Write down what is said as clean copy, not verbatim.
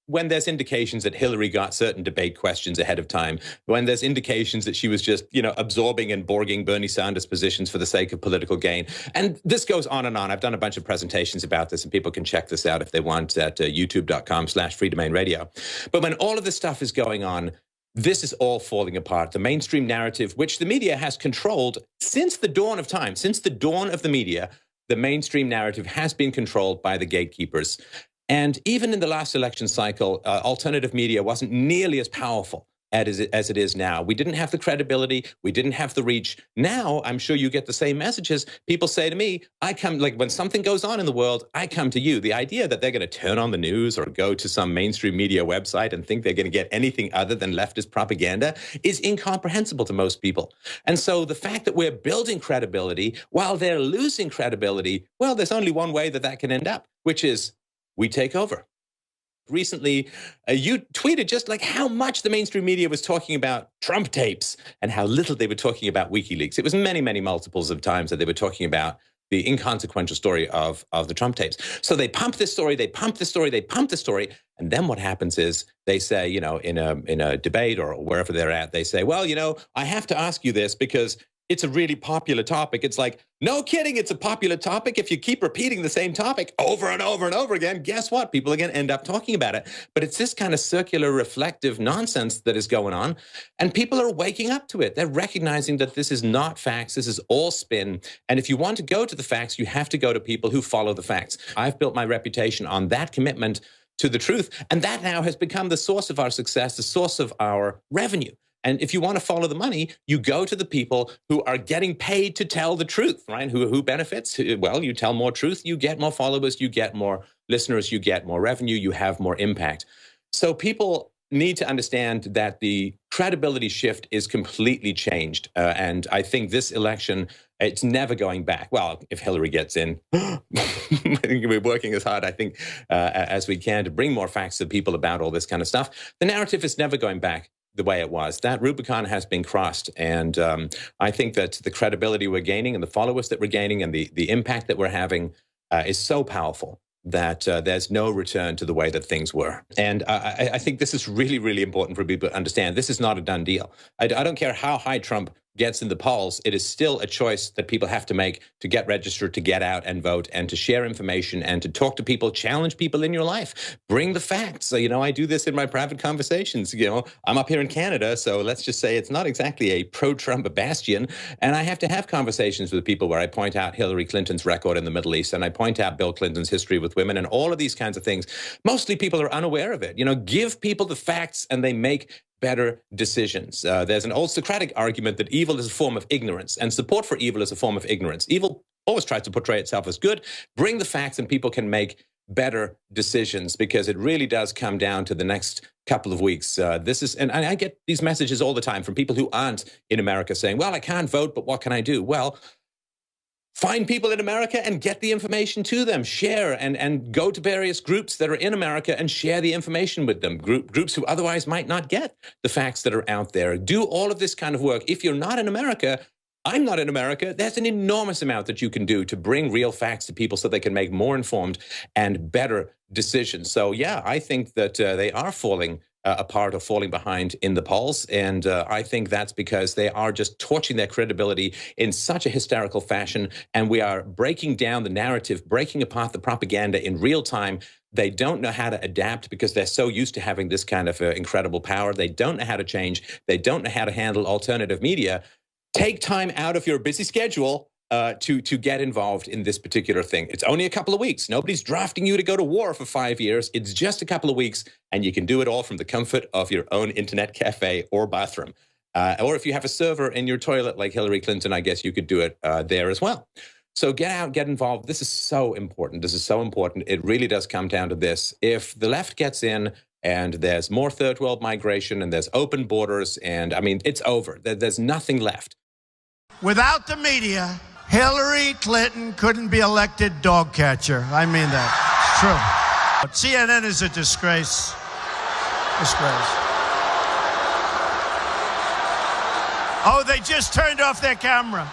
when there's indications that Hillary got certain debate questions ahead of time, when there's indications that she was just, absorbing and borging Bernie Sanders positions for the sake of political gain. And this goes on and on. I've done a bunch of presentations about this, and people can check this out if they want at youtube.com/freedomainradio. But when all of this stuff is going on, this is all falling apart. The mainstream narrative, which the media has controlled since the dawn of time, since the dawn of the media, the mainstream narrative has been controlled by the gatekeepers. And even in the last election cycle, alternative media wasn't nearly as powerful as it is now. We didn't have the credibility. We didn't have the reach. Now, I'm sure you get the same messages. People say to me, when something goes on in the world, I come to you. The idea that they're going to turn on the news or go to some mainstream media website and think they're going to get anything other than leftist propaganda is incomprehensible to most people. And so the fact that we're building credibility while they're losing credibility, well, there's only one way that can end up, which is we take over. Recently, you tweeted just like how much the mainstream media was talking about Trump tapes and how little they were talking about WikiLeaks. It was many, many multiples of times that they were talking about the inconsequential story of the Trump tapes. So they pump this story, they pump this story, they pump the story. And then what happens is they say, in a debate or wherever they're at, they say, well, I have to ask you this because it's a really popular topic. It's like, no kidding, it's a popular topic. If you keep repeating the same topic over and over and over again, guess what? People are going to end up talking about it. But it's this kind of circular reflective nonsense that is going on. And people are waking up to it. They're recognizing that this is not facts. This is all spin. And if you want to go to the facts, you have to go to people who follow the facts. I've built my reputation on that commitment to the truth. And that now has become the source of our success, the source of our revenue. And if you want to follow the money, you go to the people who are getting paid to tell the truth, right? Who benefits? Well, you tell more truth, you get more followers, you get more listeners, you get more revenue, you have more impact. So people need to understand that the credibility shift is completely changed. And I think this election, it's never going back. Well, if Hillary gets in, we're working as hard, I think, as we can to bring more facts to people about all this kind of stuff. The narrative is never going back the way it was. That Rubicon has been crossed. And I think that the credibility we're gaining and the followers that we're gaining and the impact that we're having is so powerful that there's no return to the way that things were. And I think this is really, really important for people to understand. This is not a done deal. I don't care how high Trump gets in the polls, it is still a choice that people have to make to get registered, to get out and vote, and to share information, and to talk to people, challenge people in your life, bring the facts. So, I do this in my private conversations. I'm up here in Canada, so let's just say it's not exactly a pro-Trump bastion, and I have to have conversations with people where I point out Hillary Clinton's record in the Middle East, and I point out Bill Clinton's history with women, and all of these kinds of things. Mostly people are unaware of it. Give people the facts, and they make better decisions. There's an old Socratic argument that evil is a form of ignorance, and support for evil is a form of ignorance. Evil always tries to portray itself as good. Bring the facts and people can make better decisions, because it really does come down to the next couple of weeks. And I get these messages all the time from people who aren't in America saying, well, I can't vote, but what can I do? Well, find people in America and get the information to them. Share and go to various groups that are in America and share the information with them. Groups who otherwise might not get the facts that are out there. Do all of this kind of work. If you're not in America, I'm not in America, there's an enormous amount that you can do to bring real facts to people so they can make more informed and better decisions. So, yeah, I think that they are falling apart or falling behind in the polls. And I think that's because they are just torching their credibility in such a hysterical fashion. And we are breaking down the narrative, breaking apart the propaganda in real time. They don't know how to adapt because they're so used to having this kind of incredible power. They don't know how to change. They don't know how to handle alternative media. Take time out of your busy schedule to get involved in this particular thing. It's only a couple of weeks. Nobody's drafting you to go to war for 5 years. It's just a couple of weeks, and you can do it all from the comfort of your own internet cafe or bathroom. Or if you have a server in your toilet like Hillary Clinton, I guess you could do it there as well. So get out, get involved. This is so important. This is so important. It really does come down to this. If the left gets in and there's more third world migration and there's open borders, and it's over. There's nothing left. Without the media, Hillary Clinton couldn't be elected dog catcher. I mean that. It's true. But CNN is a disgrace. Disgrace. Oh, they just turned off their camera.